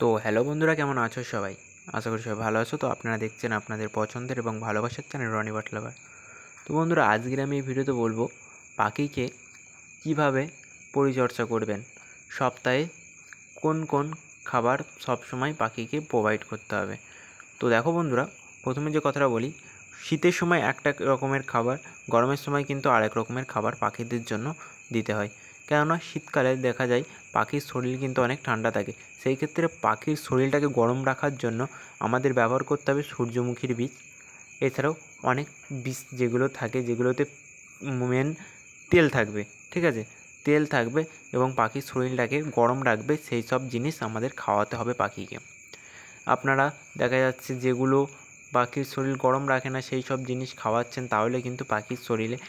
তো হ্যালো বন্ধুরা, কেমন আছো সবাই? আশা করি সবাই ভালো আছো। তো আপনারা দেখছেন আপনাদের পছন্দের এবং ভালোবাসার চ্যানেল রনি বার্ড লাভার। তো বন্ধুরা, আজকের আমি এই ভিডিওতে বলবো পাখিকে কিভাবে পরিচর্যা করবেন, সপ্তাহে কোন কোন খাবার সবসময় পাখিকে প্রোভাইড করতে হবে। তো দেখো বন্ধুরা, প্রথমে যে কথাটা বলি, শীতের সময় একটা রকমের খাবার, গরমের সময় কিন্তু আরেক রকমের খাবার পাখিদের জন্য দিতে হয়। কেননা শীতকালে দেখা যায় পাখির শরীর কিন্তু অনেক ঠান্ডা থাকে। সেই ক্ষেত্রে পাখির শরীরটাকে গরম রাখার জন্য আমাদের ব্যবহার করতে হবে সূর্যমুখীর বীজ। এছাড়াও অনেক বীজ যেগুলো থাকে, যেগুলোতে মেন তেল থাকবে, ঠিক আছে, তেল থাকবে এবং পাখির শরীরটাকে গরম রাখবে, সেই সব জিনিস আমাদের খাওয়াতে হবে পাখিকে। আপনারা দেখা যাচ্ছে যেগুলো পাখির শরীর গরম রাখে না সেই সব জিনিস খাওয়াচ্ছেন, তাহলে কিন্তু পাখির শরীরে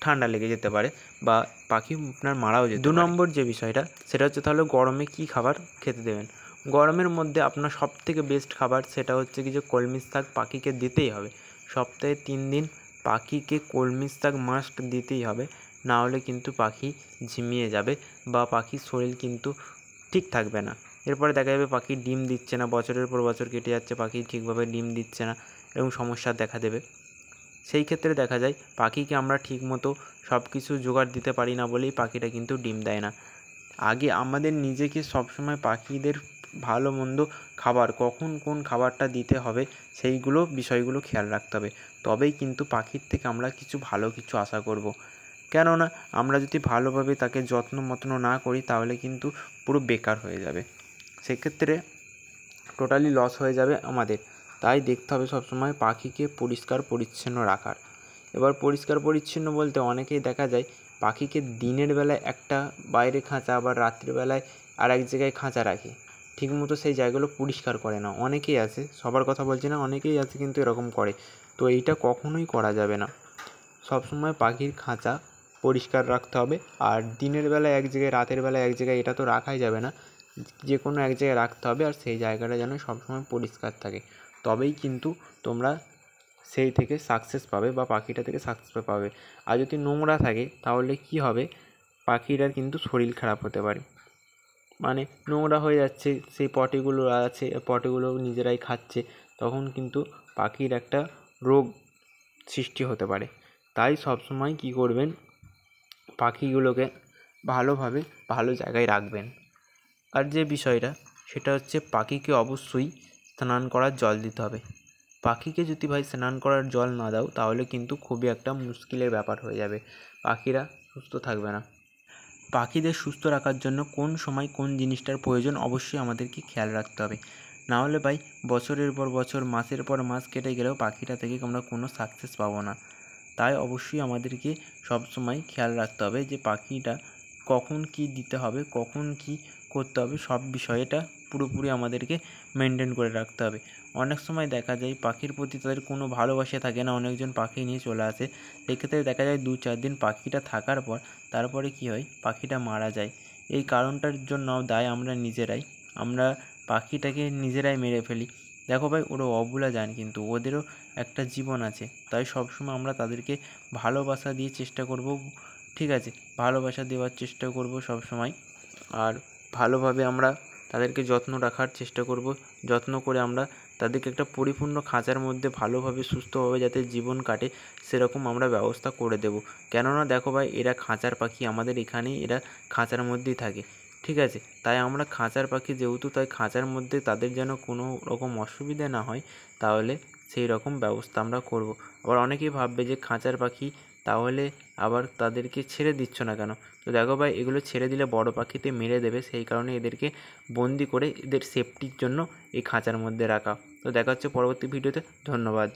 ঠান্ডা লেগে যেতে পারে বা পাখি আপনার মারাও যেতে পারে। 2 নম্বর যে বিষয়টা, সেটা হচ্ছে তাহলে গরমে কী খাবার খেতে দেবেন। গরমের মধ্যে আপনার সবথেকে বেস্ট খাবার সেটা হচ্ছে কি যে কলমি শাক পাখিকে দিতেই হবে। সপ্তাহে 3 দিন পাখিকে কলমি শাক মাস্ট দিতেই হবে, না হলে কিন্তু পাখি ঝিমিয়ে যাবে বা পাখির শরীর কিন্তু ঠিক থাকবে না। এরপরে দেখা যাবে পাখি ডিম দিচ্ছে না, বছরের পর বছর কেটে যাচ্ছে, পাখি ঠিকভাবে ডিম দিচ্ছে না, এরকম সমস্যা দেখা দেবে। সেই ক্ষেত্রে দেখা যায় পাখিকে আমরা ঠিকমতো সব কিছু জোগাড় দিতে পারি না বলেই পাখিটা কিন্তু ডিম দেয় না। আগে আমাদের নিজেকে সবসময় পাখিদের ভালো মন্দ খাবার, কখন কোন খাবারটা দিতে হবে সেইগুলো বিষয়গুলো খেয়াল রাখতে হবে, তবেই কিন্তু পাখির থেকে আমরা ভালো কিছু আশা করব। কেননা আমরা যদি ভালোভাবে তাকে যত্ন না করি তাহলে কিন্তু পুরো বেকার হয়ে যাবে, সেক্ষেত্রে টোটালি লস হয়ে যাবে আমাদের। তাই দেখতে হবে সবসময় পাখিকে পরিষ্কার পরিচ্ছন্ন রাখার। এবার পরিষ্কার পরিচ্ছন্ন বলতে অনেকেই দেখা যায় পাখিকে দিনের বেলায় একটা বাইরে খাঁচা, আবার রাত্রিবেলায় আর এক জায়গায় খাঁচা রাখে, ঠিকমতো সেই জায়গাগুলো পরিষ্কার করে না। অনেকেই আছে, সবার কথা বলছি না, অনেকেই আছে কিন্তু এরকম করে। তো এইটা কখনোই করা যাবে না। সবসময় পাখির খাঁচা পরিষ্কার রাখতে হবে, আর দিনের বেলায় এক জায়গায়, রাতের বেলায় এক জায়গায় এটা তো রাখাই যাবে না, যে কোনো এক জায়গায় রাখতে হবে, আর সেই জায়গাটা যেন সবসময় পরিষ্কার থাকে, তবেই কিন্তু তোমরা সেই থেকে সাকসেস পাবে বা পাখিটা থেকে সাকসেস পাবে। আর যদি নোংরা থাকে তাহলে কি হবে, পাখিটার কিন্তু শরীর খারাপ হতে পারে। মানে নোংরা হয়ে যাচ্ছে, সেই পটিগুলো আছে, পটিগুলো নিজেরাই খাচ্ছে, তখন কিন্তু পাখির একটা রোগ সৃষ্টি হতে পারে। তাই সবসময় কী করবেন, পাখিগুলোকে ভালোভাবে ভালো জায়গায় রাখবেন। আর যে বিষয়টা, সেটা হচ্ছে পাখিকে অবশ্যই স্নান করার জল দিতে হবে। পাখিকে যদি ভাই স্নান করার জল না দাও তাহলে কিন্তু খুবই একটা মুশকিলের ব্যাপার হয়ে যাবে, পাখিরা সুস্থ থাকবে না। পাখিদের সুস্থ রাখার জন্য কোন সময় কোন জিনিসটার প্রয়োজন অবশ্যই আমাদেরকে খেয়াল রাখতে হবে, না হলে ভাই বছরের পর বছর, মাসের পর মাস কেটে গেলেও পাখিটা থেকে আমরা কোনো সাকসেস পাবো না। তাই অবশ্যই আমাদেরকে সবসময় খেয়াল রাখতে হবে যে পাখিটা কখন কী দিতে হবে, কখন কী করতে হবে, সব বিষয়টা পুরোপুরি আমাদেরকে মেনটেন করে রাখতে হবে। অনেক সময় দেখা যায় পাখির প্রতি তাদের কোনো ভালোবাসা থাকে না, অনেকজন পাখি নিয়ে চলে আসে, সেক্ষেত্রে দেখা যায় 2-4 দিন পাখিটা থাকার পর তারপরে কী হয়, পাখিটা মারা যায়। এই কারণটার জন্য দায় আমরা নিজেরাই, আমরা পাখিটাকে নিজেরাই মেরে ফেলি। দেখো ভাই, ওরা অবলা যান, কিন্তু ওদেরও একটা জীবন আছে, তাই সবসময় আমরা তাদেরকে ভালোবাসা দিয়ে চেষ্টা করব, ঠিক আছে, ভালোবাসা দেওয়ার চেষ্টা করব সবসময়। আর ভালোভাবে আমরা তাদেরকে যত্ন রাখার চেষ্টা করব, যত্ন করে আমরা তাদেরকে একটা পরিপূর্ণ খাঁচার মধ্যে ভালোভাবে সুস্থভাবে যাতে জীবন কাটে সেরকম আমরা ব্যবস্থা করে দেব। কেননা দেখো ভাই, এরা খাঁচার পাখি, আমাদের এখানেই এরা খাঁচার মধ্যেই থাকে, ঠিক আছে, তাই আমরা খাঁচার পাখি যেহেতু, তাই খাঁচার মধ্যে তাদের যেন কোনো রকম অসুবিধা না হয়, তাহলে সেই রকম ব্যবস্থা আমরা করব। আবার অনেকেই ভাববে যে খাঁচার পাখি, তাহলে আবার তাদেরকে ছেড়ে দিচ্ছ না কেন? তো দেখো ভাই, এগুলো ছেড়ে দিলে বড় পাখিতে মেরে দেবে, সেই কারণে এদেরকে বন্দি করে এদের সেফটির জন্য এই খাঁচার মধ্যে রাখা। তো দেখা হচ্ছে পরবর্তী ভিডিওতে, ধন্যবাদ।